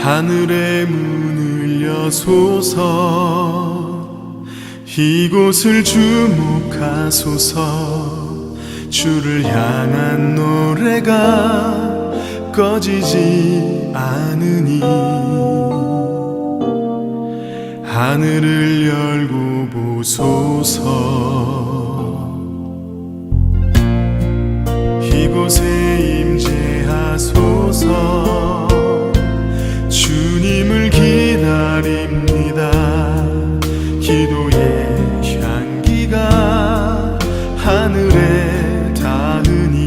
하늘의 문을 여소서 이곳을 주목하소서 주를 향한 노래가 꺼지지 않으니 하늘을 열고 보소서 이곳에 임재하소서 주님을 기다립니다. 기도의 향기가 하늘에 닿으니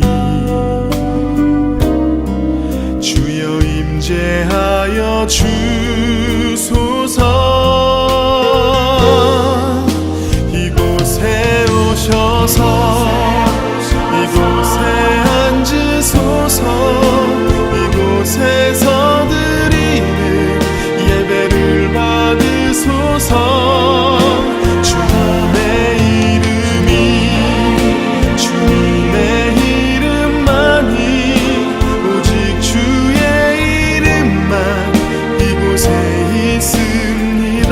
주여 임재하여 주소서 이곳에 오셔서 이곳에 앉으소서 이곳에서 드리는 예배를 받으소서 주님의 이름이 주님의 이름만이 오직 주의 이름만 이곳에 있습니다.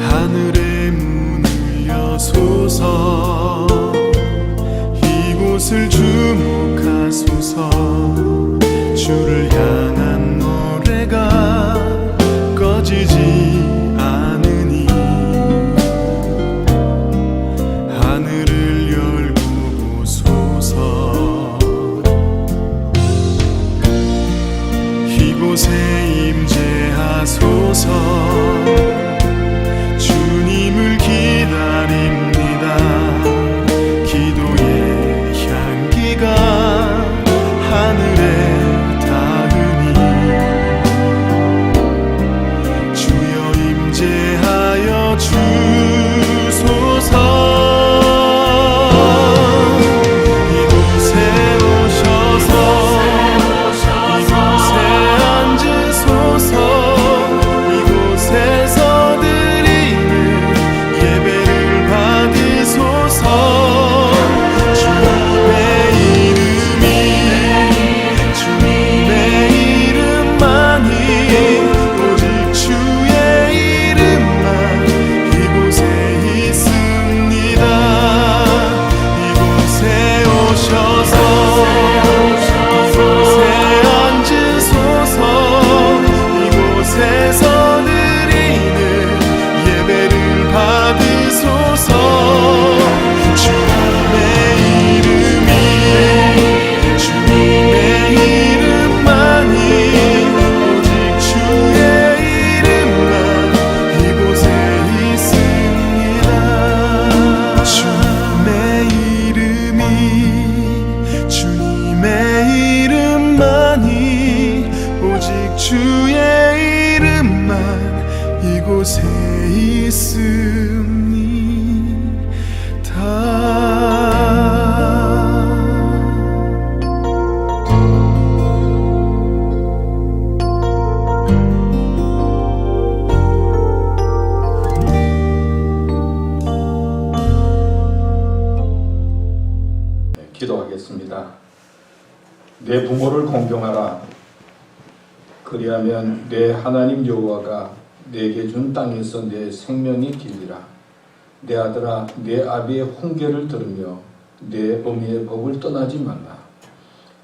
하늘의 문을 여소서 이곳을 주목하소서 주를 향한 노래가 꺼지지 않으니 하늘을 열고 보소서 이곳에 임재하소서 주님을 기다립니다. 기도의 향기가 하늘에 닿으니 주여 임재하여 주소서 이곳에 오셔서 이곳에 앉으소서 이곳에서 주의 이름만 이곳에 있습니다. 기도하겠습니다. 내 부모를 공경하라. 그리하면 내 하나님 여호와가 내게 준 땅에서 내 생명이 길리라. 내 아들아, 내 아비의 훈계를 들으며 내 어미의 법을 떠나지 말라.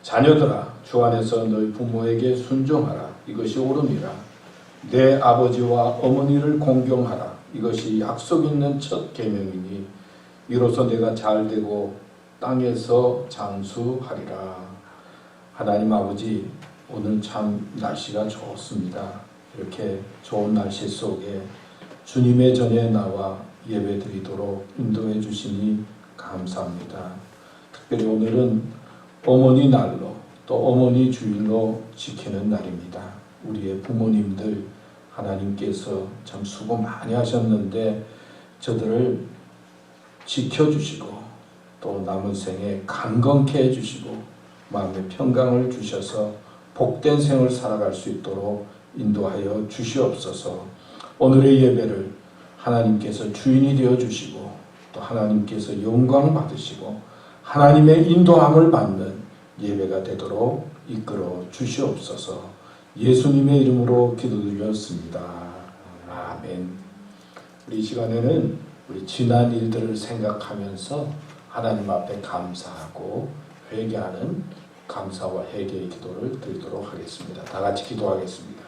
자녀들아, 주 안에서 너희 부모에게 순종하라. 이것이 옳음이라. 내 아버지와 어머니를 공경하라. 이것이 약속 있는 첫 계명이니 이로써 내가 잘되고 땅에서 장수하리라. 하나님 아버지, 오늘 참 날씨가 좋습니다. 이렇게 좋은 날씨 속에 주님의 전에 나와 예배드리도록 인도해 주시니 감사합니다. 특별히 오늘은 어머니 날로 또 또 어머니 주일로 지키는 날입니다. 우리의 부모님들 하나님께서 참 수고 많이 하셨는데 저들을 지켜주시고 또 남은 생에 강건케 해주시고 마음의 평강을 주셔서 복된 생을 살아갈 수 있도록 인도하여 주시옵소서. 오늘의 예배를 하나님께서 주인이 되어 주시고 또 하나님께서 영광 받으시고 하나님의 인도함을 받는 예배가 되도록 이끌어 주시옵소서. 예수님의 이름으로 기도드렸습니다. 아멘. 우리 이 시간에는 우리 지난 일들을 생각하면서 하나님 앞에 감사하고 회개하는 감사와 회개의 기도를 드리도록 하겠습니다. 다 같이 기도하겠습니다.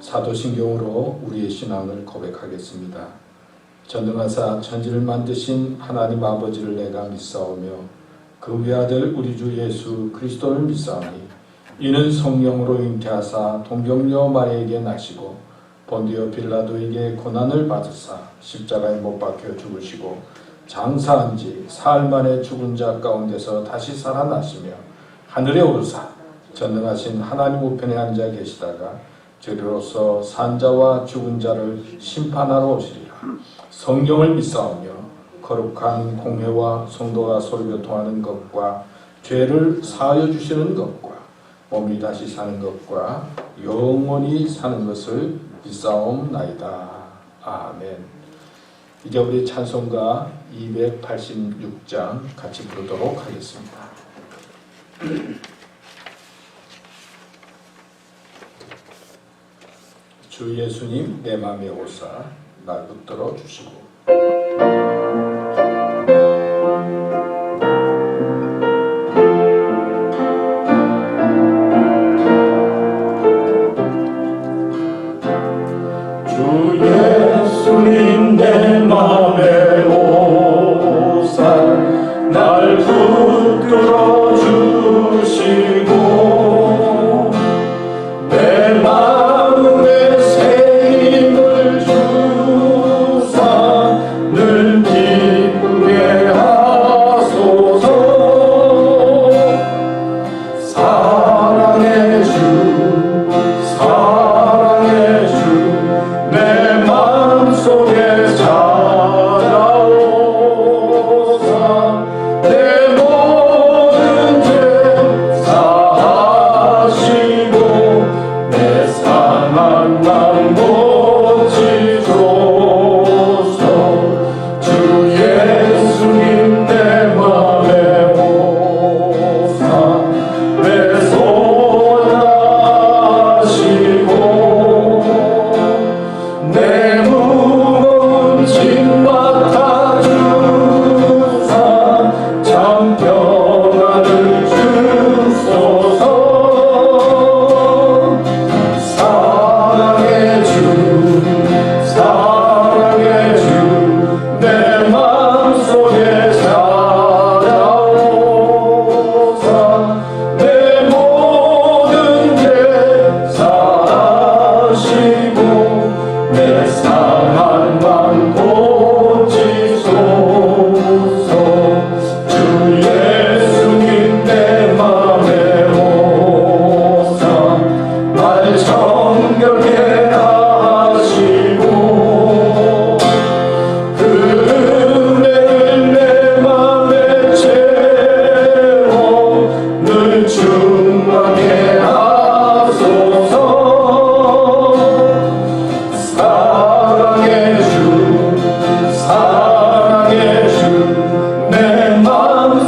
사도신경으로 우리의 신앙을 고백하겠습니다. 전능하사 천지를 만드신 하나님 아버지를 내가 믿사오며 그 외아들 우리 주 예수 그리스도를 믿사오니 이는 성령으로 잉태하사 동정녀 마리에게 나시고 본디오 빌라도에게 고난을 받으사 십자가에 못 박혀 죽으시고 장사한 지 사흘 만에 죽은 자 가운데서 다시 살아나시며 하늘에 오르사 전능하신 하나님 우편에 앉아 계시다가 저리로서 산자와 죽은 자를 심판하러 오시리라. 성령을 믿사오며 거룩한 공회와 성도가 소리교통하는 것과 죄를 사하여 주시는 것과 몸이 다시 사는 것과 영원히 사는 것을 믿사옵나이다. 아멘. 이제 우리 찬송가 286장 같이 부르도록 하겠습니다. 주 예수님 내 맘에 오사 날 붙들어 주시고 주 예수님 내 맘에 오사 날 붙들어 주시고 내 마음에 새 힘을 주사 늘 기쁘게 하소서. 사랑의 주 사랑의 주 내 마음속에 찾아오사 내 모든 죄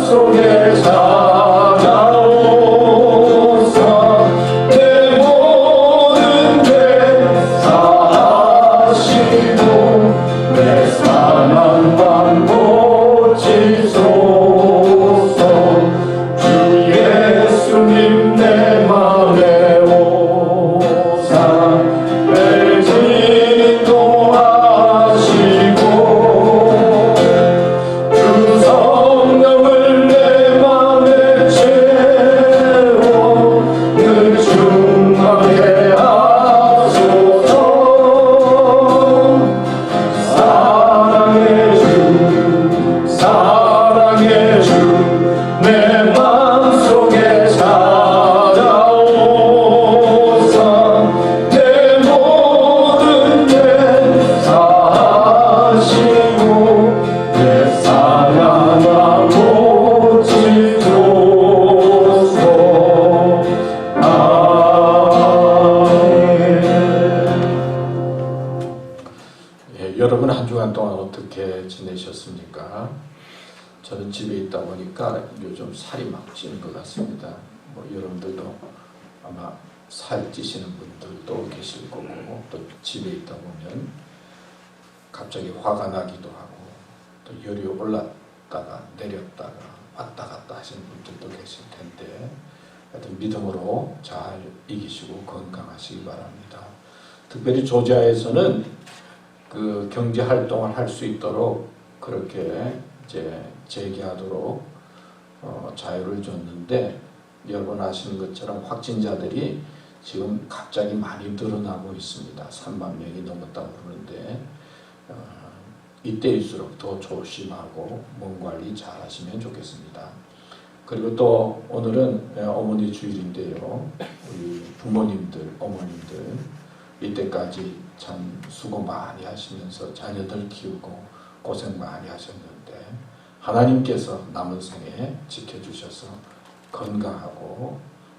속에 찾아오사 내 모든 죄 사하시고 내 사랑만 고치소서 주 예수님 내 맘에 오사 내 진도하시고 주 성령을 내 맘에 채워 늘 충만케 하소서 사랑의 주 내 맘속에 찾아오사 내 모든 죄 사하시고 내 사랑아 고치소서 아멘. 여러분 한 주간 동안 어떻게 지내셨습니까? 저는 집에 있다 보니까 요즘 살이 막 찌는 것 같습니다. 여러분들도 아마 살 찌시는 분들도 계실 거고, 또 집에 있다 보면 갑자기 화가 나기도 하고, 또 열이 올랐다가 내렸다가 왔다 갔다 하시는 분들도 계실 텐데, 하여튼 믿음으로 잘 이기시고 건강하시기 바랍니다. 특별히 조지아에서는 그 경제 활동을 할 수 있도록 그렇게 이제 재개하도록 자유를 줬는데, 여러분 아시는 것처럼 확진자들이 지금 갑자기 많이 늘어나고 있습니다. 3만 명이 넘었다고 그러는데 이때일수록 더 조심하고 몸 관리 잘 하시면 좋겠습니다. 그리고 또 오늘은 어머니 주일인데요. 우리 부모님들, 어머님들 이때까지 참 수고 많이 하시면서 자녀들 키우고 고생 많이 하셨는데 하나님께서 남은 생에 지켜주셔서 건강하고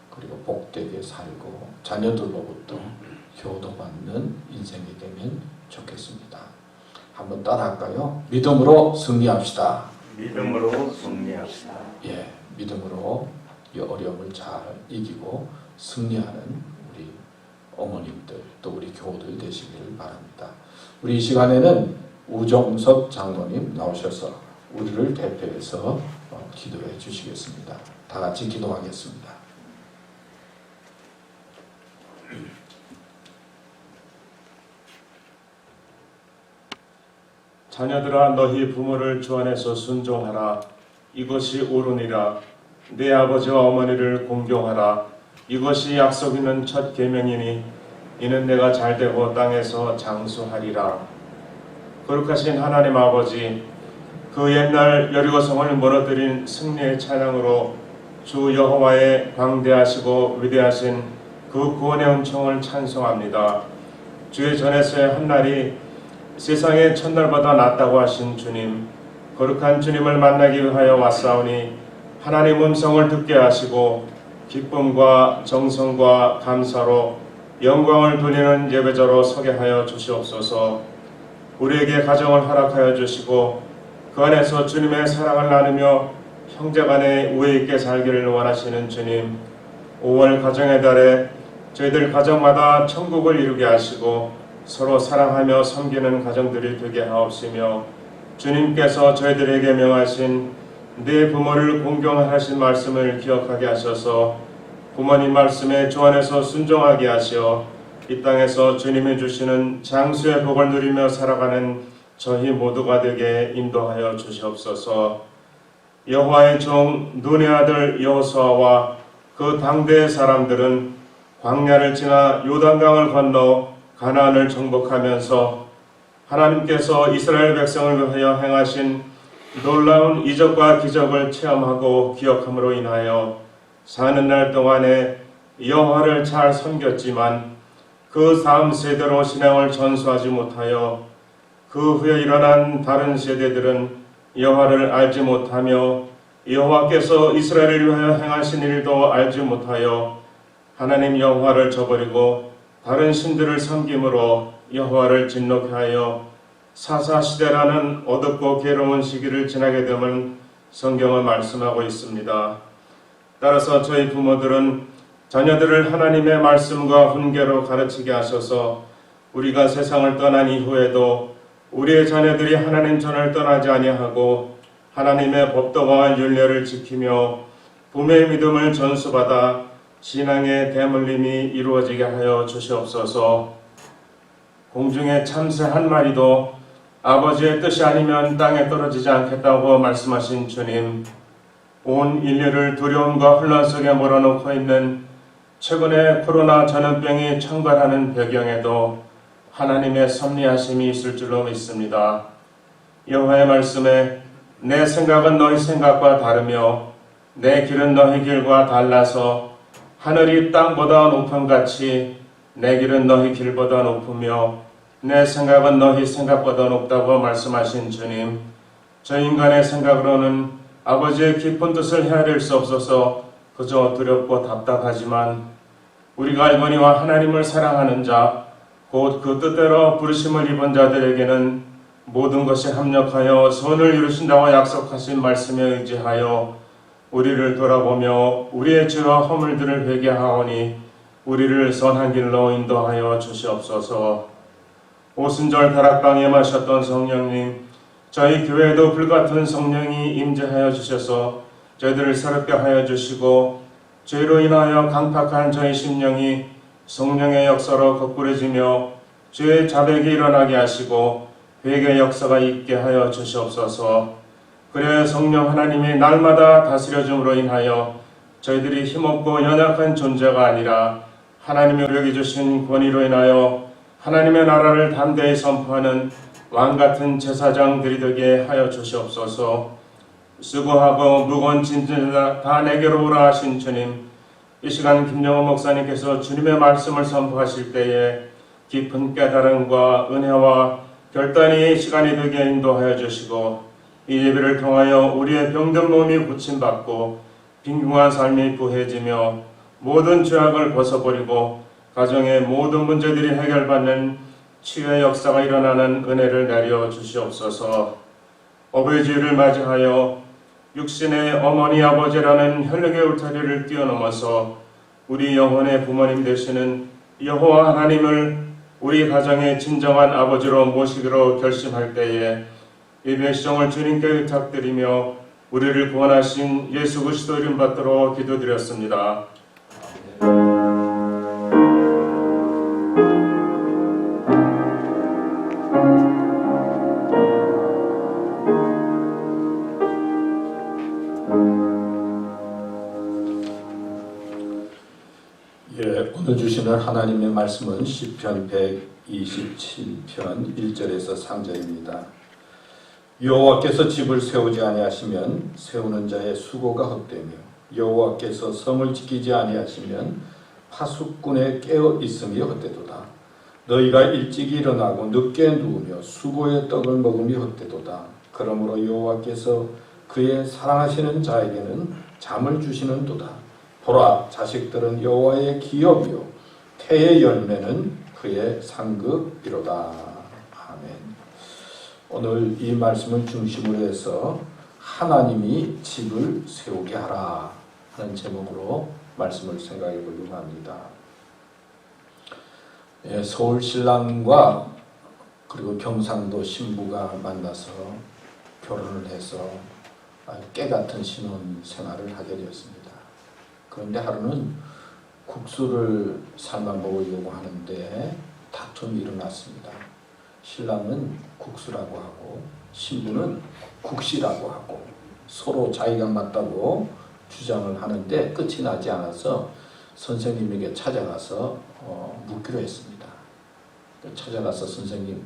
그리고 복되게 살고 자녀들로부터 효도받는 인생이 되면 좋겠습니다. 한번 따라할까요? 믿음으로 승리합시다. 믿음으로 승리합시다. 예, 믿음으로 이 어려움을 잘 이기고 승리하는 우리 어머님들 또 우리 교우들 되시기를 바랍니다. 우리 이 시간에는 우정석 장로님 나오셔서 우리를 대표해서 기도해 주시겠습니다. 다 같이 기도하겠습니다. 자녀들아 너희 부모를 주 안에서 순종하라. 이것이 옳으니라. 내 아버지와 어머니를 공경하라. 이것이 약속 있는 첫 계명이니 이는 내가 잘되고 땅에서 장수하리라. 거룩하신 하나님 아버지, 그 옛날 여리고성을 무너뜨린 승리의 찬양으로 주 여호와의 광대하시고 위대하신 그 구원의 은총을 찬송합니다. 주의 전에서의 한날이 세상의 첫날보다 낫다고 하신 주님, 거룩한 주님을 만나기 위하여 왔사오니 하나님 음성을 듣게 하시고 기쁨과 정성과 감사로 영광을 돌리는 예배자로 서게 하여 주시옵소서. 우리에게 가정을 허락하여 주시고 그 안에서 주님의 사랑을 나누며 형제간에 우애 있게 살기를 원하시는 주님, 5월 가정의 달에 저희들 가정마다 천국을 이루게 하시고 서로 사랑하며 섬기는 가정들이 되게 하옵시며, 주님께서 저희들에게 명하신 내 부모를 공경하신 말씀을 기억하게 하셔서 부모님 말씀에 주 안에서 순종하게 하시어 이 땅에서 주님이 주시는 장수의 복을 누리며 살아가는 저희 모두가 되게 인도하여 주시옵소서. 여호와의 종 눈의 아들 여호수아와 그 당대의 사람들은 광야를 지나 요단강을 건너 가나안을 정복하면서 하나님께서 이스라엘 백성을 위하여 행하신 놀라운 이적과 기적을 체험하고 기억함으로 인하여 사는 날 동안에 여호와를 잘 섬겼지만 그 다음 세대로 신앙을 전수하지 못하여 그 후에 일어난 다른 세대들은 여호와를 알지 못하며 여호와께서 이스라엘을 위하여 행하신 일도 알지 못하여 하나님 여호와를 저버리고 다른 신들을 섬김으로 여호와를 진노케 하여 사사시대라는 어둡고 괴로운 시기를 지나게 되면 성경은 말씀하고 있습니다. 따라서 저희 부모들은 자녀들을 하나님의 말씀과 훈계로 가르치게 하셔서 우리가 세상을 떠난 이후에도 우리의 자녀들이 하나님 전을 떠나지 아니하고 하나님의 법도와 윤례를 지키며 부모의 믿음을 전수받아 신앙의 대물림이 이루어지게 하여 주시옵소서. 공중에 참새 한 마리도 아버지의 뜻이 아니면 땅에 떨어지지 않겠다고 말씀하신 주님, 온 인류를 두려움과 혼란 속에 몰아넣고 있는 최근의 코로나 전염병이 창궐하는 배경에도 하나님의 섭리하심이 있을 줄로 믿습니다. 여호와의 말씀에 내 생각은 너희 생각과 다르며 내 길은 너희 길과 달라서 하늘이 땅보다 높음같이 내 길은 너희 길보다 높으며 내 생각은 너희 생각보다 높다고 말씀하신 주님, 저 인간의 생각으로는 아버지의 깊은 뜻을 헤아릴 수 없어서 그저 두렵고 답답하지만 우리가 알거니와 하나님을 사랑하는 자, 곧 그 뜻대로 부르심을 입은 자들에게는 모든 것이 합력하여 선을 이루신다고 약속하신 말씀에 의지하여 우리를 돌아보며 우리의 죄와 허물들을 회개하오니 우리를 선한 길로 인도하여 주시옵소서. 오순절 다락방에 마셨던 성령님, 저희 교회에도 불같은 성령이 임재하여 주셔서 저희들을 새롭게 하여 주시고 죄로 인하여 강팍한 저희 심령이 성령의 역사로 거꾸러지며 죄의 자백이 일어나게 하시고 회개의 역사가 있게 하여 주시옵소서. 그래 성령 하나님이 날마다 다스려줌으로 인하여 저희들이 힘없고 연약한 존재가 아니라 하나님이 우리에게 주신 권위로 인하여 하나님의 나라를 담대히 선포하는 왕같은 제사장들이 되게 하여 주시옵소서. 수고하고 무거운 짐진 자 다 내게로 오라 하신 주님, 이 시간 김영호 목사님께서 주님의 말씀을 선포하실 때에 깊은 깨달음과 은혜와 결단이 시간이 되게 인도하여 주시고 이 예배를 통하여 우리의 병든 몸이 고침받고 빈궁한 삶이 부해지며 모든 죄악을 벗어버리고 가정의 모든 문제들이 해결받는 치유의 역사가 일어나는 은혜를 내려 주시옵소서. 어버이 주일을 맞이하여 육신의 어머니 아버지라는 혈육의 울타리를 뛰어넘어서 우리 영혼의 부모님 되시는 여호와 하나님을 우리 가정의 진정한 아버지로 모시기로 결심할 때에 예배 시정을 주님께 의탁드리며 우리를 구원하신 예수 그리스도 이름 받들어 기도드렸습니다. 오늘 주시는 하나님의 말씀은 시편 127편 1절에서 3절입니다. 여호와께서 집을 세우지 아니하시면 세우는 자의 수고가 헛되며 여호와께서 성을 지키지 아니하시면 파수꾼의 깨어 있음이 헛되도다. 너희가 일찍 일어나고 늦게 누우며 수고의 떡을 먹음이 헛되도다. 그러므로 여호와께서 그의 사랑하시는 자에게는 잠을 주시는도다. 보라, 자식들은 여호와의 기업이요 태의 열매는 그의 상급이로다. 아멘. 오늘 이 말씀을 중심으로 해서 하나님이 집을 세우게 하라 하는 제목으로 말씀을 생각해 보려고 합니다. 서울 신랑과 그리고 경상도 신부가 만나서 결혼을 해서 깨같은 신혼 생활을 하게 되었습니다. 그런데 하루는 국수를 삶아 먹으려고 하는데 다툼이 일어났습니다. 신랑은 국수라고 하고 신부는 국시라고 하고 서로 자기가 맞다고 주장을 하는데 끝이 나지 않아서 선생님에게 찾아가서 묻기로 했습니다. 찾아가서 선생님,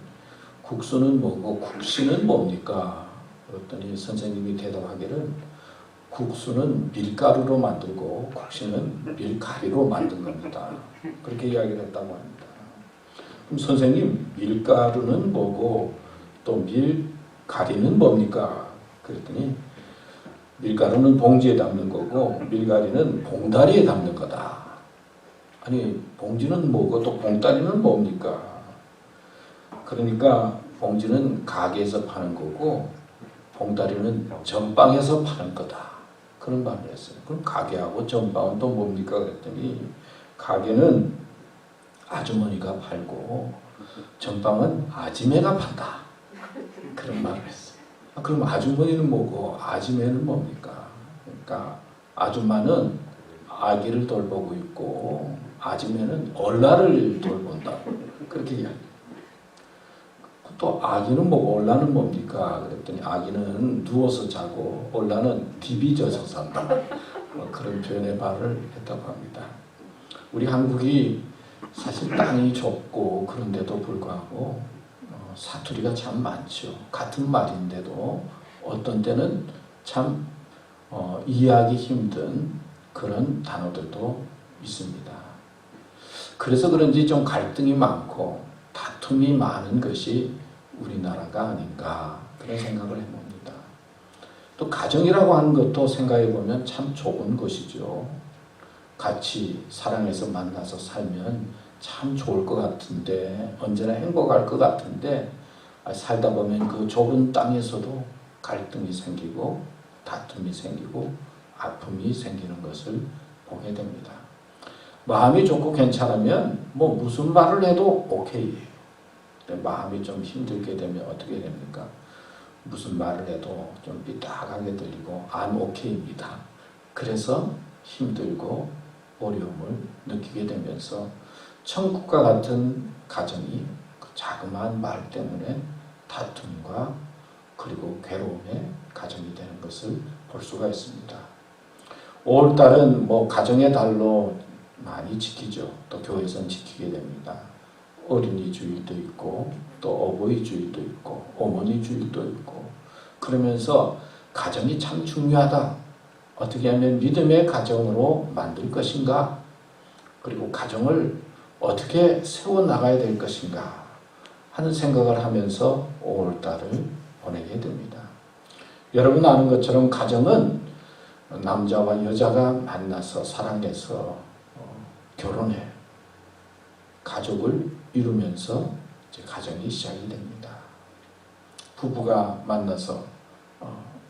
국수는 뭐고 국시는 뭡니까? 그랬더니 선생님이 대답하기를 국수는 밀가루로 만들고 국시는 밀가리로 만든 겁니다. 그렇게 이야기를 했다고 합니다. 그럼 선생님, 밀가루는 뭐고 또 밀가리는 뭡니까? 그랬더니 밀가루는 봉지에 담는 거고 밀가리는 봉다리에 담는 거다. 아니, 봉지는 뭐고 또 봉다리는 뭡니까? 그러니까 봉지는 가게에서 파는 거고 봉다리는 전방에서 파는 거다. 그런 말을 했어요. 그럼 가게하고 전방은 또 뭡니까? 그랬더니 가게는 아주머니가 팔고 전방은 아지매가 판다. 그런 말을 했어요. 그럼 아주머니는 뭐고 아지매는 뭡니까? 그러니까 아줌마는 아기를 돌보고 있고 아지매는 얼라를 돌본다. 그렇게 이야기해요. 또 아기는 뭐고 얼라는 뭡니까? 그랬더니 아기는 누워서 자고 얼라는 디비져서 산다. 그런 표현의 말을 했다고 합니다. 우리 한국이 사실 땅이 좁고 그런데도 불구하고 사투리가 참 많죠. 같은 말인데도 어떤 때는 참 이해하기 힘든 그런 단어들도 있습니다. 그래서 그런지 좀 갈등이 많고 다툼이 많은 것이 우리나라가 아닌가 그런 생각을 해봅니다. 또 가정이라고 하는 것도 생각해 보면 참 좋은 것이죠. 같이 사랑해서 만나서 살면 참 좋을 것 같은데 언제나 행복할 것 같은데 살다 보면 그 좁은 땅에서도 갈등이 생기고 다툼이 생기고 아픔이 생기는 것을 보게 됩니다. 마음이 좋고 괜찮으면 뭐 무슨 말을 해도 오케이예요. 마음이 좀 힘들게 되면 어떻게 됩니까? 무슨 말을 해도 좀 삐딱하게 들리고 안 오케이입니다. 그래서 힘들고 어려움을 느끼게 되면서 천국과 같은 가정이 그 자그마한 말 때문에 다툼과 그리고 괴로움의 가정이 되는 것을 볼 수가 있습니다. 5월달은 뭐 가정의 달로 많이 지키죠. 또 교회에서는 지키게 됩니다. 어린이 주일도 있고 또 어버이 주일도 있고 어머니 주일도 있고 그러면서 가정이 참 중요하다. 어떻게 하면 믿음의 가정으로 만들 것인가? 그리고 가정을 어떻게 세워나가야 될 것인가? 하는 생각을 하면서 5월달을 보내게 됩니다. 여러분 아는 것처럼 가정은 남자와 여자가 만나서 사랑해서 결혼해 가족을 이루면서 이제 가정이 시작이 됩니다. 부부가 만나서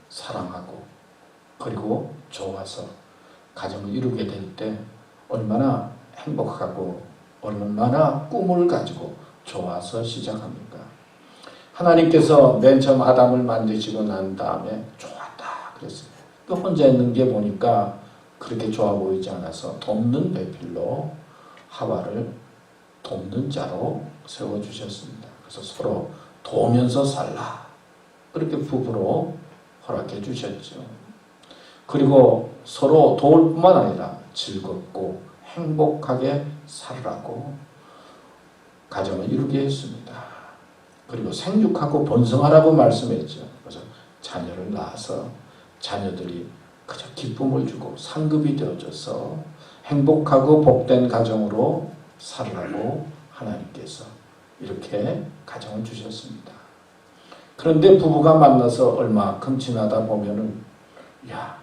사랑하고 그리고 좋아서 가정을 이루게 될 때 얼마나 행복하고 얼마나 꿈을 가지고 좋아서 시작합니까? 하나님께서 맨 처음 아담을 만드시고 난 다음에 좋았다 그랬어요. 그 혼자 있는 게 보니까 그렇게 좋아 보이지 않아서 돕는 배필로 하와를 돕는 자로 세워주셨습니다. 그래서 서로 도우면서 살라. 그렇게 부부로 허락해 주셨죠. 그리고 서로 도울 뿐만 아니라 즐겁고 행복하게 살라고 가정을 이루게 했습니다. 그리고 생육하고 번성하라고 말씀했죠. 그래서 자녀를 낳아서 자녀들이 그저 기쁨을 주고 상급이 되어져서 행복하고 복된 가정으로 살라고 하나님께서 이렇게 가정을 주셨습니다. 그런데 부부가 만나서 얼마큼 지나다 보면은 야,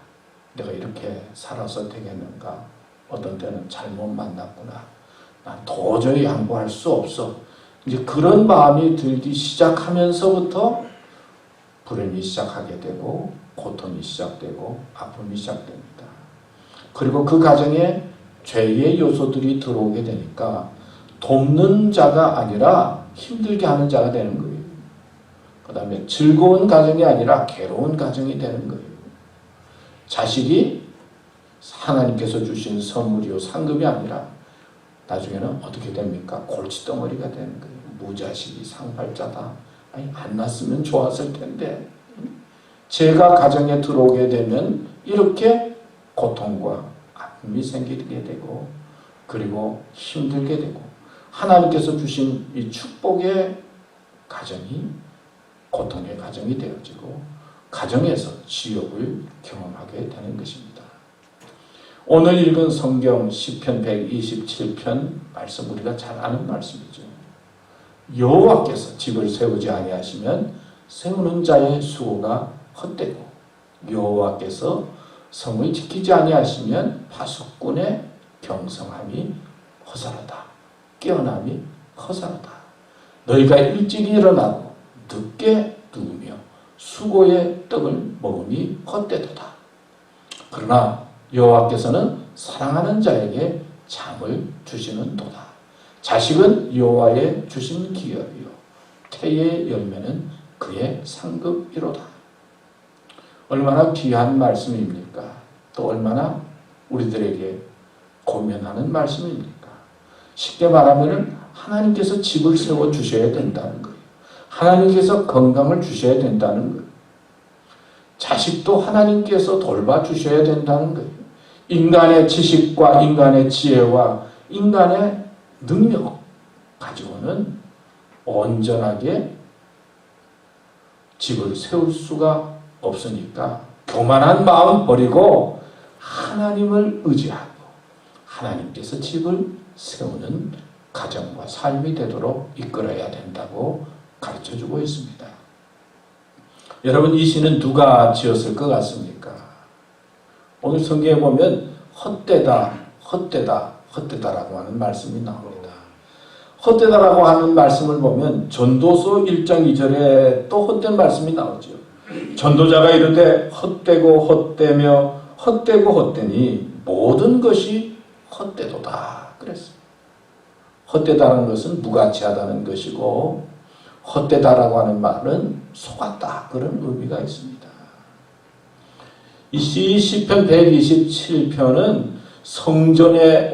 내가 이렇게 살아서 되겠는가? 어떤 때는 잘못 만났구나. 난 도저히 양보할 수 없어. 이제 그런 마음이 들기 시작하면서부터 불행이 시작하게 되고 고통이 시작되고 아픔이 시작됩니다. 그리고 그 가정에 죄의 요소들이 들어오게 되니까 돕는 자가 아니라 힘들게 하는 자가 되는 거예요. 그 다음에 즐거운 가정이 아니라 괴로운 가정이 되는 거예요. 자식이 하나님께서 주신 선물이요 상급이 아니라 나중에는 어떻게 됩니까? 골칫덩어리가 되는 거예요. 무자식이 상팔자다. 아니, 안 낳았으면 좋았을 텐데. 죄가 가정에 들어오게 되면 이렇게 고통과 아픔이 생기게 되고 그리고 힘들게 되고 하나님께서 주신 이 축복의 가정이 고통의 가정이 되어지고 가정에서 지옥을 경험하게 되는 것입니다. 오늘 읽은 성경 시편 127편 말씀 우리가 잘 아는 말씀이죠. 여호와께서 집을 세우지 아니하시면 세우는 자의 수고가 헛되고 여호와께서 성을 지키지 아니하시면 파수꾼의 경성함이 허사하다. 깨어남이 허사하다. 너희가 일찍 일어나고 늦게 누우며 수고의 떡을 먹음이 헛되도다. 그러나 여호와께서는 사랑하는 자에게 잠을 주시는 도다. 자식은 여호와의 주신 기업이요 태의 열매는 그의 상급이로다. 얼마나 귀한 말씀입니까? 또 얼마나 우리들에게 고면하는 말씀입니까? 쉽게 말하면 하나님께서 집을 세워 주셔야 된다는 거예요. 하나님께서 건강을 주셔야 된다는 거예요. 자식도 하나님께서 돌봐주셔야 된다는 거예요. 인간의 지식과 인간의 지혜와 인간의 능력 가지고는 온전하게 집을 세울 수가 없으니까 교만한 마음 버리고 하나님을 의지하고 하나님께서 집을 세우는 가정과 삶이 되도록 이끌어야 된다고 가르쳐주고 있습니다. 여러분, 이 시는 누가 지었을 것 같습니까? 오늘 성경에 보면 헛되다, 헛되다, 헛되다라고 하는 말씀이 나옵니다. 헛되다라고 하는 말씀을 보면 전도서 1장 2절에 또 헛된 말씀이 나오죠. 전도자가 이르되 헛되고 헛되며 헛되고 헛되니 모든 것이 헛되도다 그랬습니다. 헛되다는 것은 무가치하다는 것이고 헛되다라고 하는 말은 속았다 그런 의미가 있습니다. 이 시편 127편은 성전에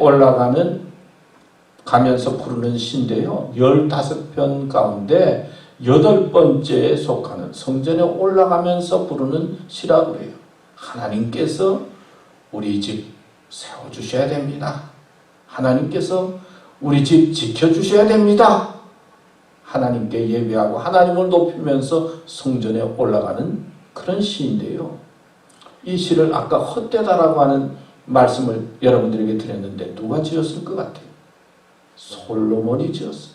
가면서 부르는 시인데요. 15편 가운데 8번째에 속하는 성전에 올라가면서 부르는 시라고 해요. 하나님께서 우리 집 세워주셔야 됩니다. 하나님께서 우리 집 지켜주셔야 됩니다. 하나님께 예배하고 하나님을 높이면서 성전에 올라가는 그런 시인데요. 이 시를 아까 헛되다라고 하는 말씀을 여러분들에게 드렸는데 누가 지었을 것 같아요? 솔로몬이 지었어요.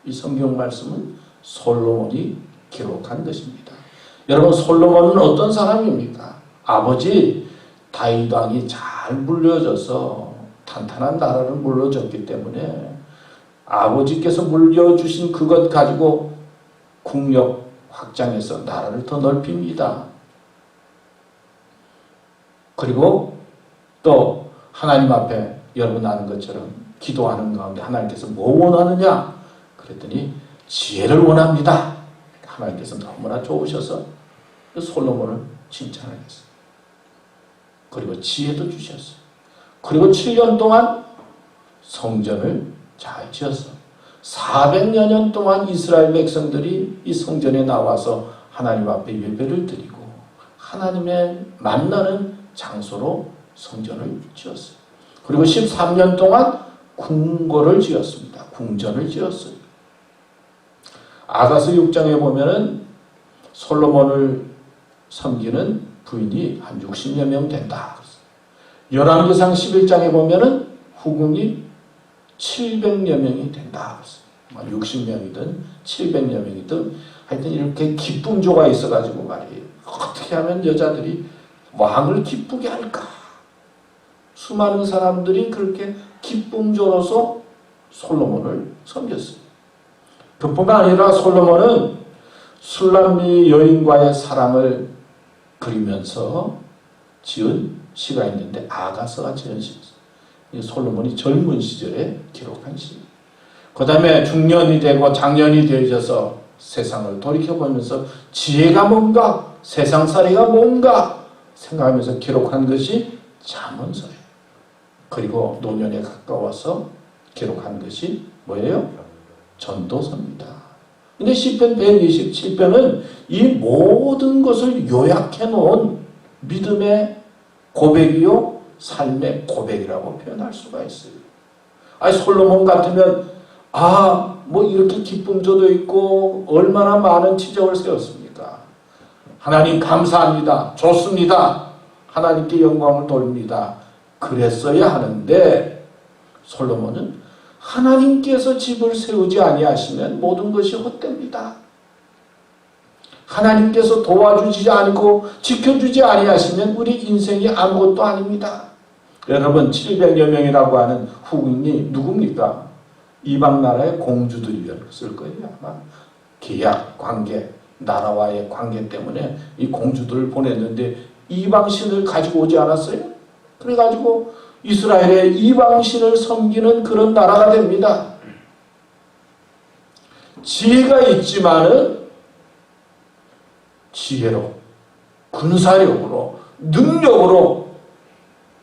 이 성경 말씀은 솔로몬이 기록한 것입니다. 여러분, 솔로몬은 어떤 사람입니까? 아버지 다윗 왕이 잘 물려줘서 탄탄한 나라를 물려줬기 때문에 아버지께서 물려주신 그것 가지고 국력 확장해서 나라를 더 넓힙니다. 그리고 또 하나님 앞에 여러분 아는 것처럼 기도하는 가운데 하나님께서 뭐 원하느냐? 그랬더니 지혜를 원합니다. 하나님께서 너무나 좋으셔서 솔로몬을 칭찬하셨어요. 그리고 지혜도 주셨어요. 그리고 7년 동안 성전을 잘 지었어. 400여 년 동안 이스라엘 백성들이 이 성전에 나와서 하나님 앞에 예배를 드리고 하나님의 만나는 장소로 성전을 지었어요. 그리고 13년 동안 궁궐을 지었습니다. 궁전을 지었어요. 아가서 6장에 보면은 솔로몬을 섬기는 부인이 한 60여 명 된다. 열왕기상 11장에 보면은 후궁이 700여 명이 된다. 60명이든 700여 명이든 하여튼 이렇게 기쁨조가 있어가지고 말이에요. 어떻게 하면 여자들이 왕을 기쁘게 할까? 수많은 사람들이 그렇게 기쁨조로서 솔로몬을 섬겼어요. 그뿐만 아니라 솔로몬은 술람미 여인과의 사랑을 그리면서 지은 시가 있는데 아가서가 지은 시였어요. 솔로몬이 젊은 시절에 기록한 시. 그 다음에 중년이 되고 장년이 되어져서 세상을 돌이켜보면서 지혜가 뭔가 세상살이가 뭔가 생각하면서 기록한 것이 잠언서예요. 그리고 노년에 가까워서 기록한 것이 뭐예요? 전도서입니다. 근데 시편 127편은 이 모든 것을 요약해 놓은 믿음의 고백이요 삶의 고백이라고 표현할 수가 있어요. 아니 솔로몬 같으면 뭐 이렇게 기쁨조도 있고 얼마나 많은 치적을 세웠습니까? 하나님 감사합니다. 좋습니다. 하나님께 영광을 돌립니다. 그랬어야 하는데 솔로몬은 하나님께서 집을 세우지 아니하시면 모든 것이 헛됩니다. 하나님께서 도와주지 않고 지켜주지 아니하시면 우리 인생이 아무것도 아닙니다. 여러분 700여 명이라고 하는 후궁이 누굽니까? 이방 나라의 공주들이었을 거예요. 아마 계약, 관계, 나라와의 관계 때문에 이 공주들을 보냈는데 이방신을 가지고 오지 않았어요? 그래가지고 이스라엘의 이방신을 섬기는 그런 나라가 됩니다. 지혜가 있지만은 지혜로, 군사력으로, 능력으로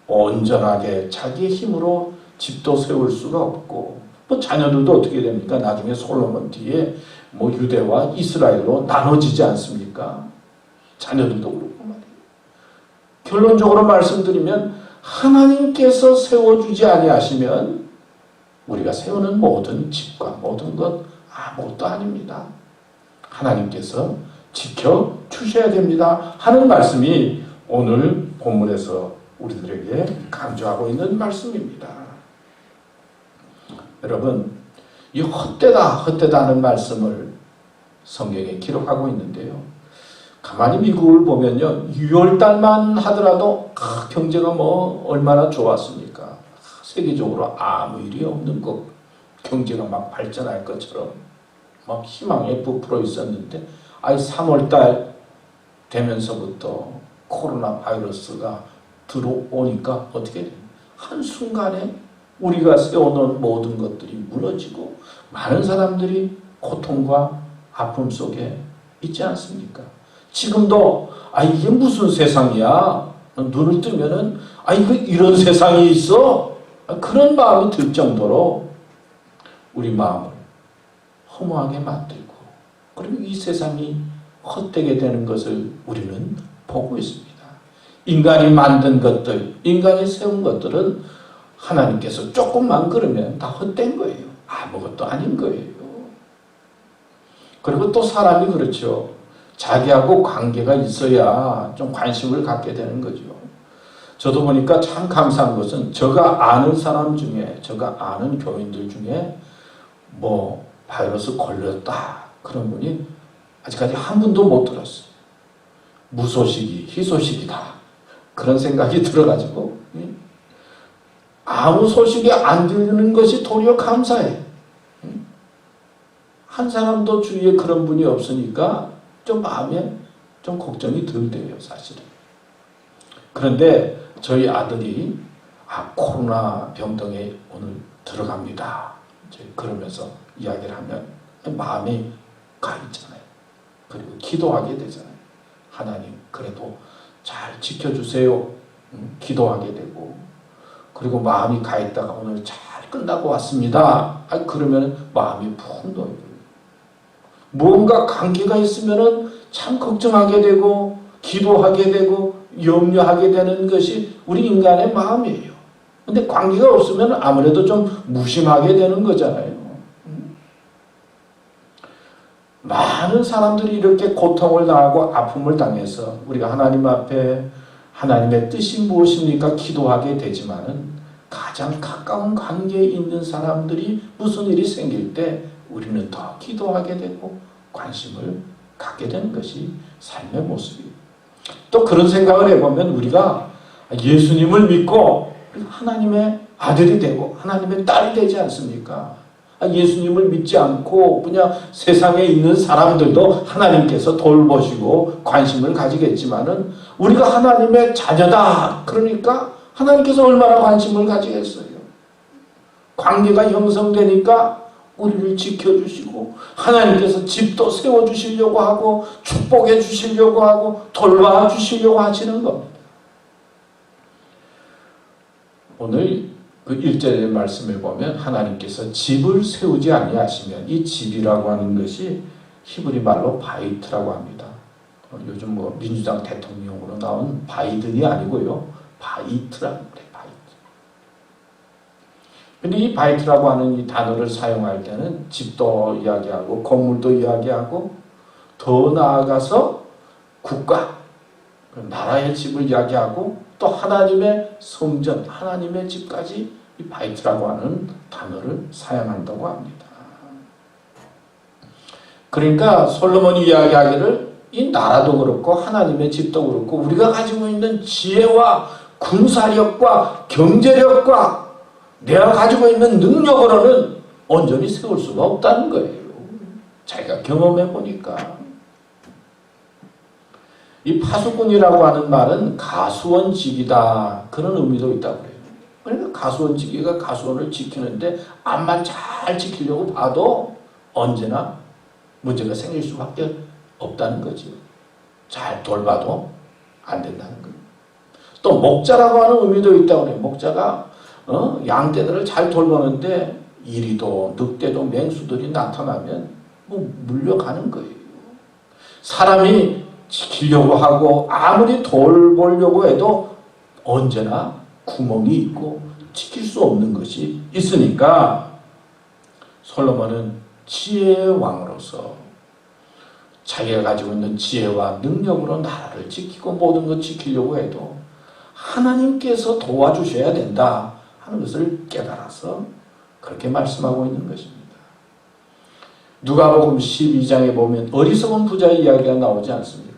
온전하게 자기의 힘으로 집도 세울 수가 없고, 뭐 자녀들도 어떻게 됩니까? 나중에 솔로몬 뒤에 뭐 유대와 이스라엘로 나눠지지 않습니까? 자녀들도 그렇고 말이에요. 결론적으로 말씀드리면 하나님께서 세워주지 아니하시면 우리가 세우는 모든 집과 모든 것 아무것도 아닙니다. 하나님께서 지켜주셔야 됩니다 하는 말씀이 오늘 본문에서 우리들에게 강조하고 있는 말씀입니다. 여러분, 이 헛되다 하는 말씀을 성경에 기록하고 있는데요. 가만히 미국을 보면요, 6월달만 하더라도 경제가 뭐 얼마나 좋았습니까? 세계적으로 아무 일이 없는 것, 경제가 막 발전할 것처럼 막 희망에 부풀어 있었는데 3월달 되면서부터 코로나 바이러스가 들어오니까 어떻게 돼요? 한순간에 우리가 세워놓은 모든 것들이 무너지고 많은 사람들이 고통과 아픔 속에 있지 않습니까? 지금도 이게 무슨 세상이야? 눈을 뜨면은 이런 세상이 있어? 그런 마음이 들 정도로 우리 마음을 허무하게 만들고, 그리고 이 세상이 헛되게 되는 것을 우리는 보고 있습니다. 인간이 만든 것들, 인간이 세운 것들은 하나님께서 조금만 그러면 다 헛된 거예요. 아무것도 아닌 거예요. 그리고 또 사람이 그렇죠. 자기하고 관계가 있어야 좀 관심을 갖게 되는 거죠. 저도 보니까 참 감사한 것은 제가 아는 사람 중에, 제가 아는 교인들 중에 뭐 바이러스 걸렸다 그런 분이 아직까지 한 분도 못 들었어요. 무소식이 희소식이다 그런 생각이 들어가지고 아무 소식이 안 들리는 것이 도리어 감사해. 한 사람도 주위에 그런 분이 없으니까 좀 마음에 좀 걱정이 덜 돼요, 사실은. 그런데 저희 아들이 코로나 병동에 오늘 들어갑니다. 그러면서 이야기를 하면 마음이 가 있잖아요. 그리고 기도하게 되잖아요. 하나님 그래도 잘 지켜주세요. 기도하게 되고, 그리고 마음이 가 있다가 오늘 잘 끝나고 왔습니다. 그러면 마음이 푹 놓여요. 무언가 관계가 있으면은 참 걱정하게 되고 기도하게 되고 염려하게 되는 것이 우리 인간의 마음이에요. 근데 관계가 없으면 아무래도 좀 무심하게 되는 거잖아요. 많은 사람들이 이렇게 고통을 당하고 아픔을 당해서 우리가 하나님 앞에 하나님의 뜻이 무엇입니까? 기도하게 되지만은 가장 가까운 관계에 있는 사람들이 무슨 일이 생길 때 우리는 더 기도하게 되고 관심을 갖게 되는 것이 삶의 모습이에요. 또 그런 생각을 해보면 우리가 예수님을 믿고 하나님의 아들이 되고 하나님의 딸이 되지 않습니까? 예수님을 믿지 않고 그냥 세상에 있는 사람들도 하나님께서 돌보시고 관심을 가지겠지만은 우리가 하나님의 자녀다. 그러니까 하나님께서 얼마나 관심을 가지겠어요. 관계가 형성되니까 우리를 지켜주시고 하나님께서 집도 세워주시려고 하고 축복해 주시려고 하고 돌봐주시려고 하시는 겁니다. 오늘 그 1절의 말씀에 보면 하나님께서 집을 세우지 아니하시면, 이 집이라고 하는 것이 히브리 말로 바이트라고 합니다. 요즘 뭐 민주당 대통령으로 나온 바이든이 아니고요. 바이트라고 그래요. 바이트. 근데 이 바이트라고 하는 이 단어를 사용할 때는 집도 이야기하고 건물도 이야기하고 더 나아가서 국가, 나라의 집을 이야기하고 또 하나님의 성전, 하나님의 집까지 이 바이트라고 하는 단어를 사용한다고 합니다. 그러니까 솔로몬이 이야기하기를 이 나라도 그렇고 하나님의 집도 그렇고 우리가 가지고 있는 지혜와 군사력과 경제력과 내가 가지고 있는 능력으로는 온전히 세울 수가 없다는 거예요. 자기가 경험해 보니까. 이 파수꾼이라고 하는 말은 가수원직이다 그런 의미도 있다고 그래요. 그러니까 가수원직이가 가수원을 지키는데 암만 잘 지키려고 봐도 언제나 문제가 생길 수밖에 없다는 거죠. 잘 돌봐도 안 된다는 거예요. 또 목자라고 하는 의미도 있다고 그래요. 목자가 양떼들을 잘 돌보는데 이리도 늑대도 맹수들이 나타나면 뭐 물려가는 거예요. 사람이 지키려고 하고 아무리 돌보려고 해도 언제나 구멍이 있고 지킬 수 없는 것이 있으니까 솔로몬은 지혜의 왕으로서 자기가 가지고 있는 지혜와 능력으로 나라를 지키고 모든 것 지키려고 해도 하나님께서 도와주셔야 된다 하는 것을 깨달아서 그렇게 말씀하고 있는 것입니다. 누가복음 12장에 보면 어리석은 부자의 이야기가 나오지 않습니까?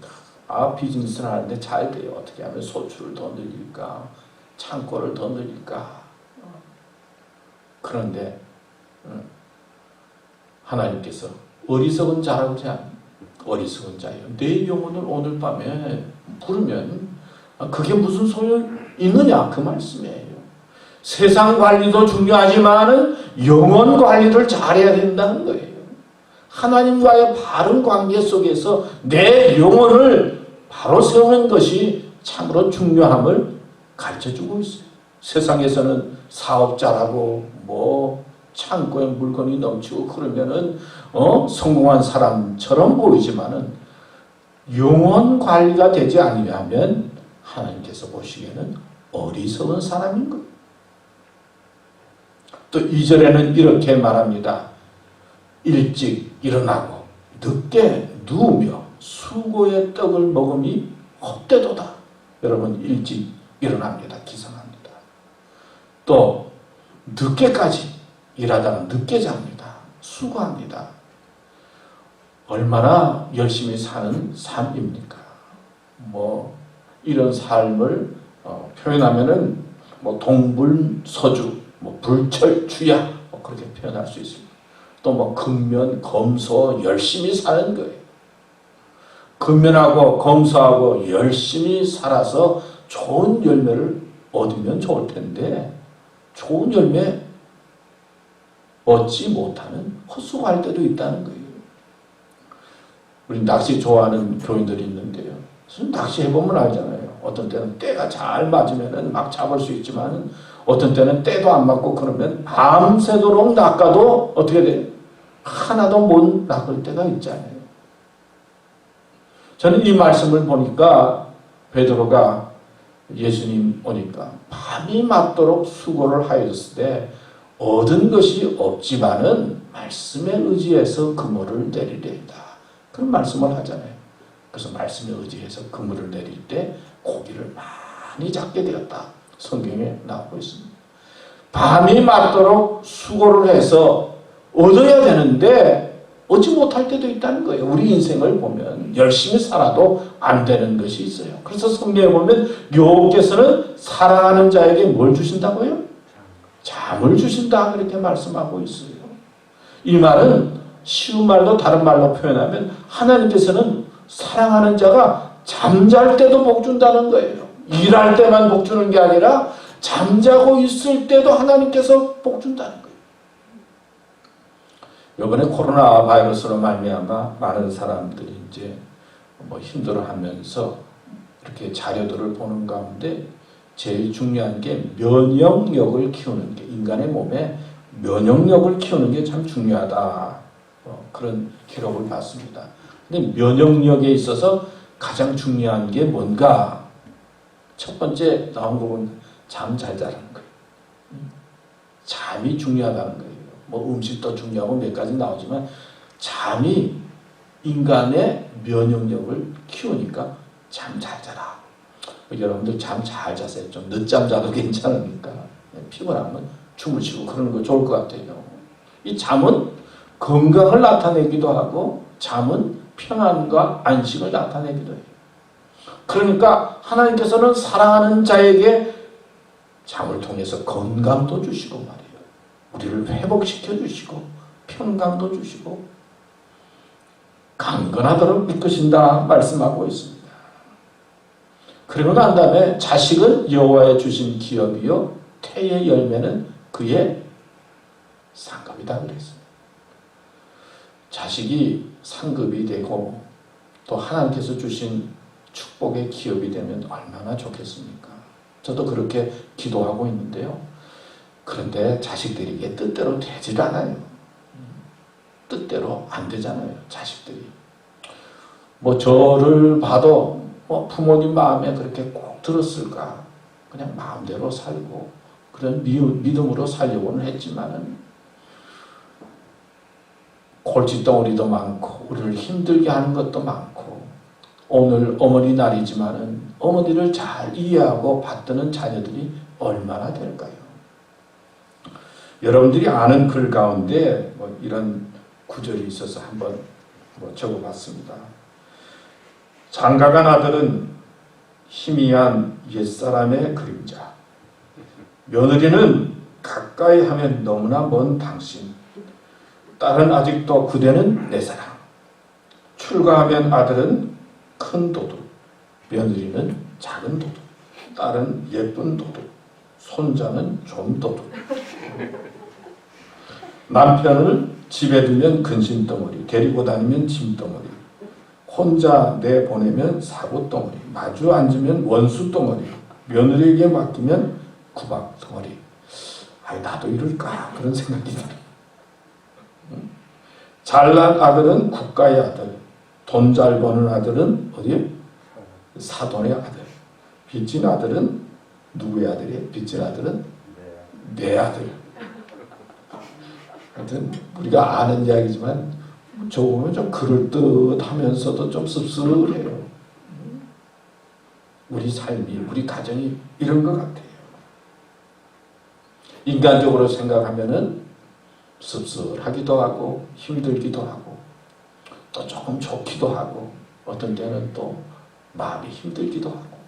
비즈니스를 하는데 잘 돼요. 어떻게 하면 소출을 더 늘릴까? 창고를 더 늘릴까? 그런데 하나님께서 어리석은 자라고 하지 않습니까? 어리석은 자여 내 영혼을 오늘 밤에 부르면 그게 무슨 소용이 있느냐 그 말씀이에요. 세상 관리도 중요하지만은 영혼 관리를 잘해야 된다는 거예요. 하나님과의 바른 관계 속에서 내 영혼을 바로 세우는 것이 참으로 중요함을 가르쳐주고 있어요. 세상에서는 사업자라고 창고에 물건이 넘치고 그러면은 성공한 사람처럼 보이지만은 영혼 관리가 되지 아니하면 하나님께서 보시기에는 어리석은 사람인 거예요. 또 2절에는 이렇게 말합니다. 일찍 일어나고 늦게 누우며 수고의 떡을 먹음이 헛되도다. 여러분 일찍 일어납니다. 기상합니다. 또 늦게까지 일하다가 늦게 잡니다. 수고합니다. 얼마나 열심히 사는 삶입니까? 이런 삶을 표현하면은 동불서주, 불철주야 그렇게 표현할 수 있습니다. 또 근면, 검소 열심히 사는 거예요. 근면하고 검소하고 열심히 살아서 좋은 열매를 얻으면 좋을 텐데 좋은 열매 얻지 못하는 헛수고할 때도 있다는 거예요. 우리 낚시 좋아하는 교인들이 있는데요. 낚시 해보면 알잖아요. 어떤 때는 때가 잘 맞으면 막 잡을 수 있지만 어떤 때는 때도 안 맞고 그러면 밤새도록 낚아도 어떻게 돼요? 하나도 못 낚을 때가 있잖아요. 저는 이 말씀을 보니까 베드로가 예수님 오니까 밤이 맞도록 수고를 하였을 때 얻은 것이 없지만은 말씀에 의지해서 그물을 내리리이다. 그런 말씀을 하잖아요. 그래서 말씀에 의지해서 그물을 내릴 때 고기를 많이 잡게 되었다. 성경에 나오고 있습니다. 밤이 맞도록 수고를 해서 얻어야 되는데 얻지 못할 때도 있다는 거예요. 우리 인생을 보면 열심히 살아도 안 되는 것이 있어요. 그래서 성경에 보면 여호와께서는 사랑하는 자에게 뭘 주신다고요? 잠을 주신다 그렇게 말씀하고 있어요. 이 말은 쉬운 말로 다른 말로 표현하면 하나님께서는 사랑하는 자가 잠잘 때도 복 준다는 거예요. 일할 때만 복 주는 게 아니라 잠자고 있을 때도 하나님께서 복 준다는 거예요. 이번에 코로나 바이러스로 말미암아 많은 사람들이 이제 힘들어하면서 이렇게 자료들을 보는 가운데 제일 중요한 게 면역력을 키우는 게 인간의 몸에 면역력을 키우는 게 참 중요하다. 그런 기록을 봤습니다. 근데 면역력에 있어서 가장 중요한 게 뭔가? 첫 번째 나온 부분 잠 잘 자라는 거예요. 잠이 중요하다는 거예요. 음식도 중요하고 몇 가지 나오지만 잠이 인간의 면역력을 키우니까 잠 잘 자라. 여러분들 잠 잘 자세요. 좀 늦잠 자도 괜찮으니까 피곤하면 주무시고 그러는 거 좋을 것 같아요. 이 잠은 건강을 나타내기도 하고 잠은 평안과 안식을 나타내기도 해요. 그러니까 하나님께서는 사랑하는 자에게 잠을 통해서 건강도 주시고 말이에요. 우리를 회복시켜 주시고 평강도 주시고 강건하도록 이끄신다 말씀하고 있습니다. 그리고 난 다음에 자식은 여호와의 주신 기업이요 태의 열매는 그의 상급이다 그랬어요. 자식이 상급이 되고 또 하나님께서 주신 축복의 기업이 되면 얼마나 좋겠습니까? 저도 그렇게 기도하고 있는데요. 그런데 자식들이 이게 뜻대로 되질 않아요. 뜻대로 안 되잖아요. 자식들이. 뭐 저를 봐도 뭐 부모님 마음에 그렇게 꼭 들었을까? 그냥 마음대로 살고 그런 믿음으로 살려고는 했지만은 골칫덩어리도 많고 우리를 힘들게 하는 것도 많고 오늘 어머니 날이지만은 어머니를 잘 이해하고 받드는 자녀들이 얼마나 될까요? 여러분들이 아는 글 가운데 뭐 이런 구절이 있어서 한번 적어봤습니다. 장가간 아들은 희미한 옛사람의 그림자, 며느리는 가까이 하면 너무나 먼 당신, 딸은 아직도 그대는 내 사랑. 출가하면 아들은 큰 도둑, 며느리는 작은 도둑, 딸은 예쁜 도둑, 손자는 좀 도둑. 남편을 집에 두면 근심덩어리, 데리고 다니면 짐덩어리, 혼자 내보내면 사고덩어리, 마주 앉으면 원수덩어리, 며느리에게 맡기면 구박덩어리. 아이 나도 이럴까 그런 생각이 들어요. 잘난 아들은 국가의 아들, 돈 잘 버는 아들은 어디? 사돈의 아들. 빚진 아들은 누구의 아들이에요? 빚진 아들은 내 아들. 하여튼 우리가 아는 이야기지만 저 보면 좀 그럴듯하면서도 좀 씁쓸해요. 우리 삶이, 우리 가정이 이런 것 같아요. 인간적으로 생각하면은 씁쓸하기도 하고 힘들기도 하고 또 조금 좋기도 하고 어떤 때는 또 마음이 힘들기도 하고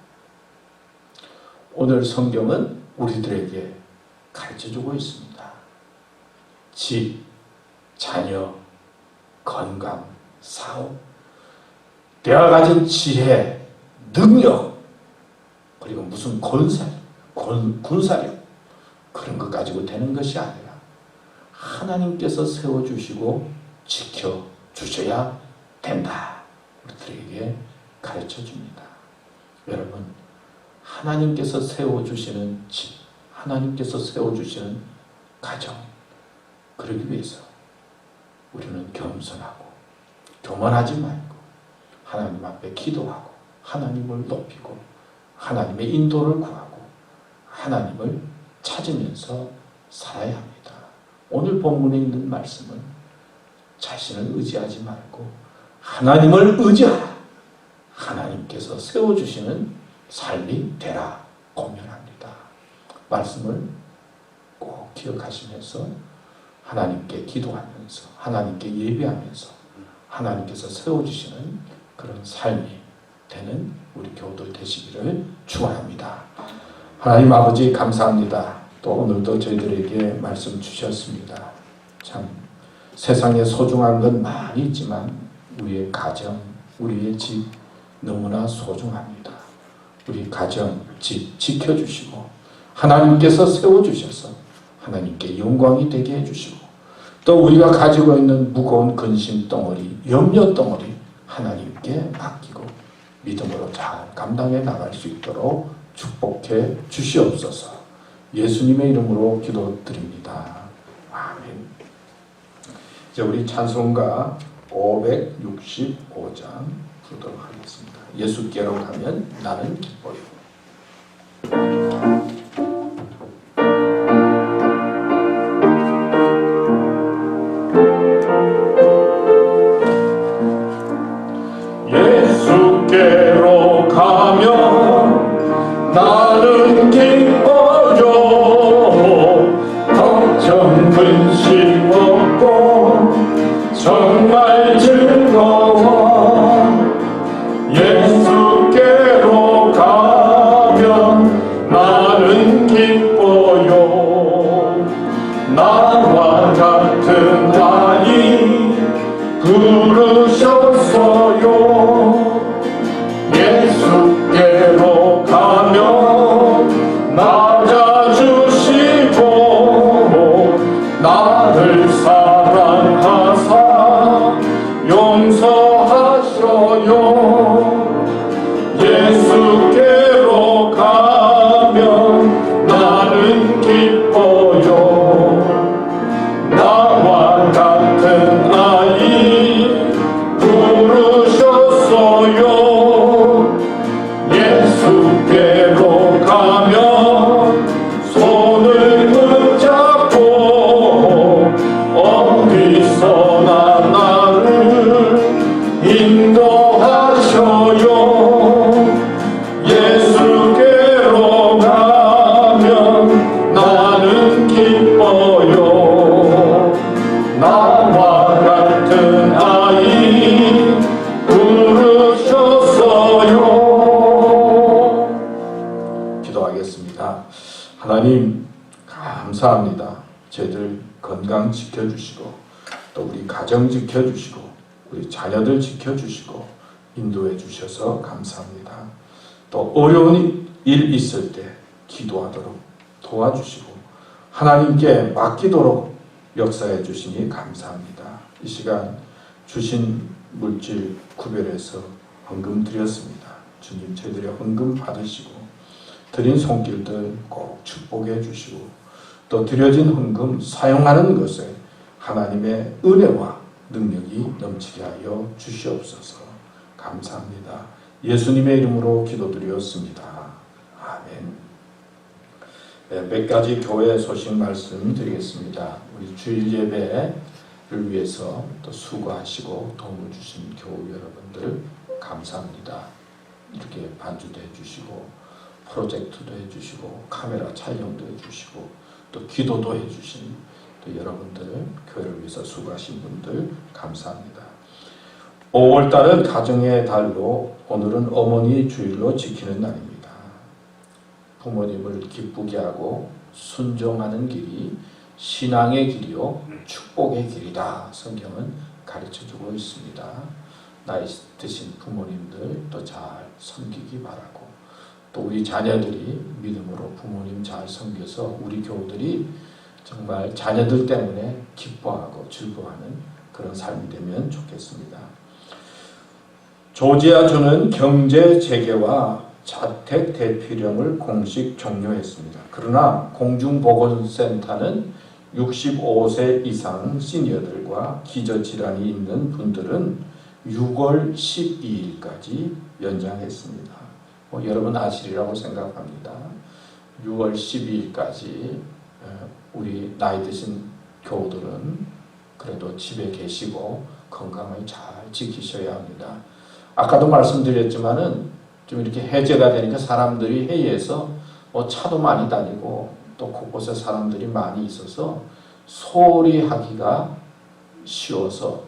오늘 성경은 우리들에게 가르쳐주고 있습니다. 집, 자녀, 건강, 사업, 내가 가진 지혜, 능력 그리고 무슨 군사력 그런 것 가지고 되는 것이 아니라 하나님께서 세워주시고 지켜주셔야 된다. 우리들에게 가르쳐줍니다. 여러분, 하나님께서 세워주시는 집, 하나님께서 세워주시는 가정, 그러기 위해서 우리는 겸손하고 교만하지 말고 하나님 앞에 기도하고 하나님을 높이고 하나님의 인도를 구하고 하나님을 찾으면서 살아야 합니다. 오늘 본문에 있는 말씀은 자신을 의지하지 말고 하나님을 의지하라. 하나님께서 세워주시는 삶이 되라 고면합니다. 말씀을 꼭 기억하시면서 하나님께 기도하면서 하나님께 예배하면서 하나님께서 세워주시는 그런 삶이 되는 우리 교우들 되시기를 축원합니다. 하나님 아버지 감사합니다. 또 오늘도 저희들에게 말씀 주셨습니다. 참 세상에 소중한 건 많이 있지만 우리의 가정, 우리의 집 너무나 소중합니다. 우리 가정, 집 지켜주시고 하나님께서 세워주셔서 하나님께 영광이 되게 해주시고 또 우리가 가지고 있는 무거운 근심 덩어리, 염려 덩어리 하나님께 맡기고 믿음으로 잘 감당해 나갈 수 있도록 축복해 주시옵소서. 예수님의 이름으로 기도드립니다. 아멘. 이제 우리 찬송가 565장 부르도록 하겠습니다. 예수께로 가면 나는 기뻐요. 예수께로 가면 나는 기뻐요. 걱정 근심 없고 정말 즐거워. 예수께로 가면 나는 기뻐요. 나와 같은 아이 부르셨어요. 예수께로 맞아주시고 나를 사랑하사 용서하셔요. 예수께로 가면 나는 기뻐요. 나와 같은 아이 부르셨어요. 예수께로 가면 손을 붙잡고 어디서나 나를 인도하셔요. 예수께로 가면 나는 기뻐요. 나와 같은 아이 부르셨어요. 기도하겠습니다. 하나님 감사합니다. 저희들 건강 지켜주시고 또 우리 가정 지켜주시고 우리 자녀들 지켜주시고 인도해 주셔서 감사합니다. 또 어려운 일 있을 때 기도하도록 도와주시고 하나님께 맡기도록 역사해 주시니 감사합니다. 이 시간 주신 물질 구별해서 헌금 드렸습니다. 주님 저희들의 헌금 받으시고 드린 손길들 꼭 축복해 주시고 또 드려진 헌금 사용하는 것에 하나님의 은혜와 능력이 넘치게 하여 주시옵소서. 감사합니다. 예수님의 이름으로 기도드렸습니다. 아멘. 네, 몇 가지 교회 소식 말씀드리겠습니다. 우리 주일 예배를 위해서 또 수고하시고 도움을 주신 교우 여러분들 감사합니다. 이렇게 반주도 해주시고 프로젝트도 해주시고 카메라 촬영도 해주시고 또 기도도 해주신 또 여러분들 교회를 위해서 수고하신 분들 감사합니다. 5월달은 가정의 달로 오늘은 어머니 주일로 지키는 날입니다. 부모님을 기쁘게 하고 순종하는 길이 신앙의 길이요 축복의 길이다. 성경은 가르쳐주고 있습니다. 나이 드신 부모님들 또 잘 섬기기 바라고 또 우리 자녀들이 믿음으로 부모님 잘 섬겨서 우리 교우들이 정말 자녀들 때문에 기뻐하고 즐거워하는 그런 삶이 되면 좋겠습니다. 조지아주는 경제 재개와 자택 대피령을 공식 종료했습니다. 그러나 공중보건센터는 65세 이상 시니어들과 기저질환이 있는 분들은 6월 12일까지 연장했습니다. 여러분 아시리라고 생각합니다. 6월 12일까지 우리 나이 드신 교우들은 그래도 집에 계시고 건강을 잘 지키셔야 합니다. 아까도 말씀드렸지만은 좀 이렇게 해제가 되니까 사람들이 해외에서 차도 많이 다니고 또 곳곳에 사람들이 많이 있어서 소홀히 하기가 쉬워서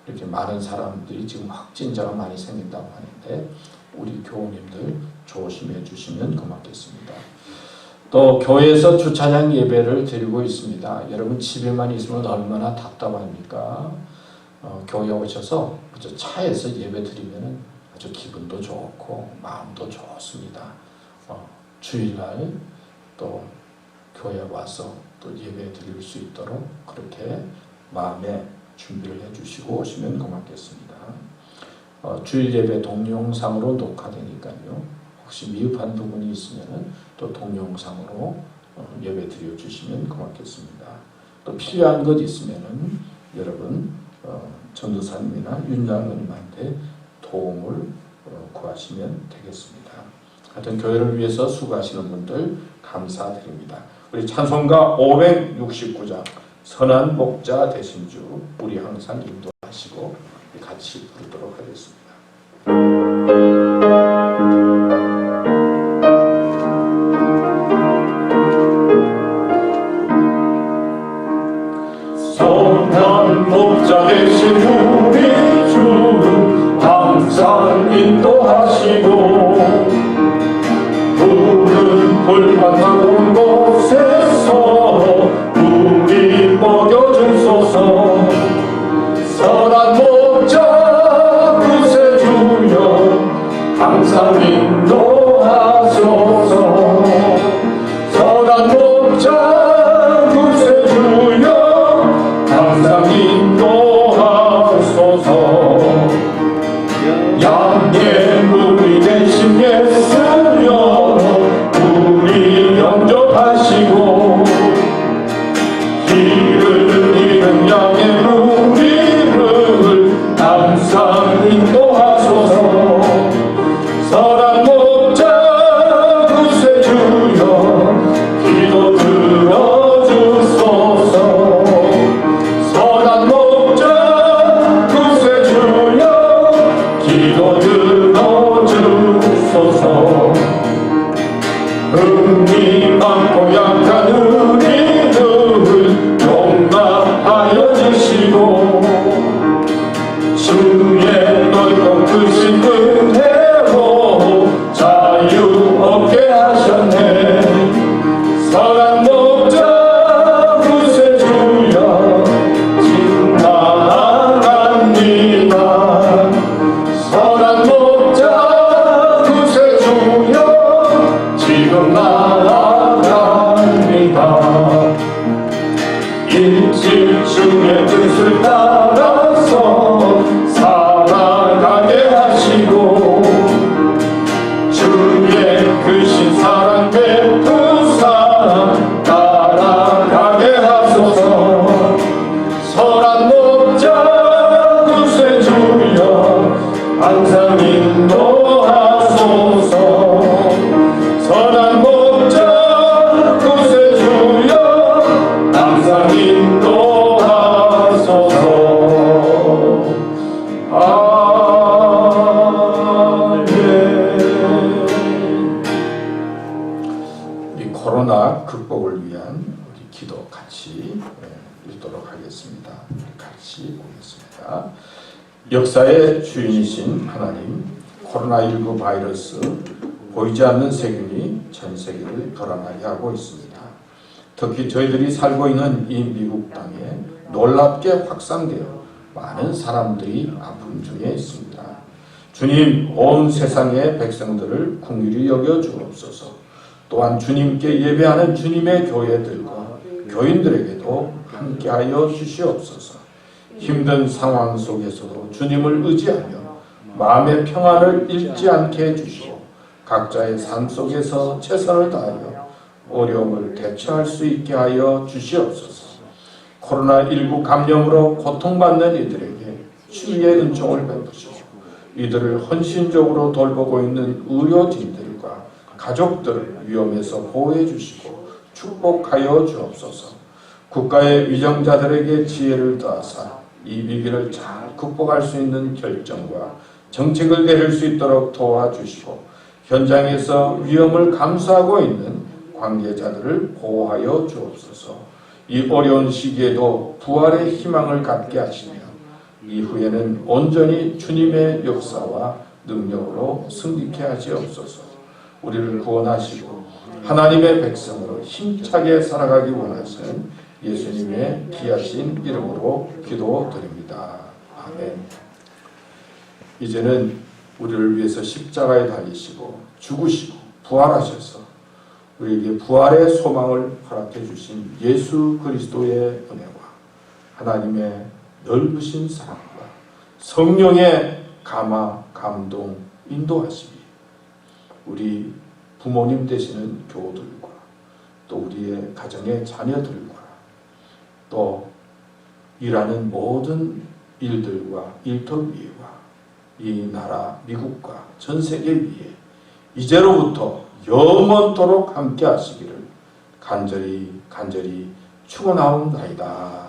이렇게 많은 사람들이 지금 확진자가 많이 생긴다고 하는데 우리 교우님들 조심해 주시면 고맙겠습니다. 또 교회에서 주차장 예배를 드리고 있습니다. 여러분 집에만 있으면 얼마나 답답합니까? 교회 오셔서 차에서 예배 드리면 아주 기분도 좋고 마음도 좋습니다. 주일날 또 교회 와서 또 예배 드릴 수 있도록 그렇게 마음에 준비를 해주시고 오시면 고맙겠습니다. 주일 예배 동영상으로 녹화되니까요. 혹시 미흡한 부분이 있으면 또 동영상으로 예배 드려주시면 고맙겠습니다. 또 필요한 것 있으면 여러분 전도사님이나 윤장로님한테 도움을 구하시면 되겠습니다. 하여튼 교회를 위해서 수고하시는 분들 감사드립니다. 우리 찬송가 569장 선한 목자 되신 주 우리 항상 인도하시고 같이 부르도록 하겠습니다. 선한 목자 되신 우리 주 항상 인도하시고 푸른 풀만 나온 곳에서 우리 먹여주소서. 선한 목자 구세주여 항상 인도하소서. 힘이 많고 약한 우리를 용납하여 주시고 주의 넓고 크신 은혜로 자유 얻게 하셨네. 선한 목자 구세주여 지금 나아갑니다. 선한 목자 구세주여 지금 나아갑니다. 일찍 주의 뜻을 따라서 살아가게 하시고 주의 크신 사랑 베푸사 따라가게 하소서. 선한 목자 구세주여 항상 인도하소서. 선한 목자 구세주여 항상 인도하소서. 이 코로나 극복을 위한 우리 기도 같이 읽도록 하겠습니다. 같이 보겠습니다. 역사의 주인이신 하나님, 코로나19 바이러스 보이지 않는 세균이 전 세계를 불안하게 하고 있습니다. 특히 저희들이 살고 있는 이 미국 땅에 놀랍게 확산되어 많은 사람들이 아픔 중에 있습니다. 주님, 온 세상의 백성들을 긍휼히 여겨 주옵소서. 또한 주님께 예배하는 주님의 교회들과 교인들에게도 함께하여 주시옵소서. 힘든 상황 속에서도 주님을 의지하며 마음의 평안을 잃지 않게 해주시고 각자의 삶 속에서 최선을 다하여 어려움을 대처할 수 있게 하여 주시옵소서. 코로나19 감염으로 고통받는 이들에게 치유의 은총을 베푸시고 이들을 헌신적으로 돌보고 있는 의료진들과 가족들을 위험에서 보호해 주시고 축복하여 주옵소서. 국가의 위정자들에게 지혜를 더하사 이 위기를 잘 극복할 수 있는 결정과 정책을 내릴 수 있도록 도와주시고 현장에서 위험을 감수하고 있는 관계자들을 보호하여 주옵소서. 이 어려운 시기에도 부활의 희망을 갖게 하시며 이후에는 온전히 주님의 역사와 능력으로 승리케 하시옵소서. 우리를 구원하시고 하나님의 백성으로 힘차게 살아가기 원하시는 예수님의 귀하신 이름으로 기도드립니다. 아멘. 이제는 우리를 위해서 십자가에 달리시고 죽으시고 부활하셔서 우리에게 부활의 소망을 허락해 주신 예수 그리스도의 은혜와 하나님의 넓으신 사랑과 성령의 감화, 감동, 인도하심이 우리 부모님 되시는 교우들과 또 우리의 가정의 자녀들과 또 일하는 모든 일들과 일터위와 이 나라 미국과 전 세계 위에 이제로부터 영원토록 함께 하시기를 간절히 축원하옵나이다.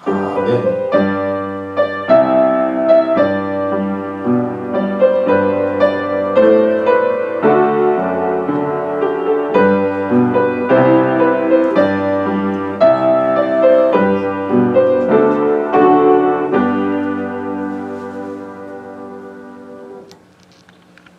아멘.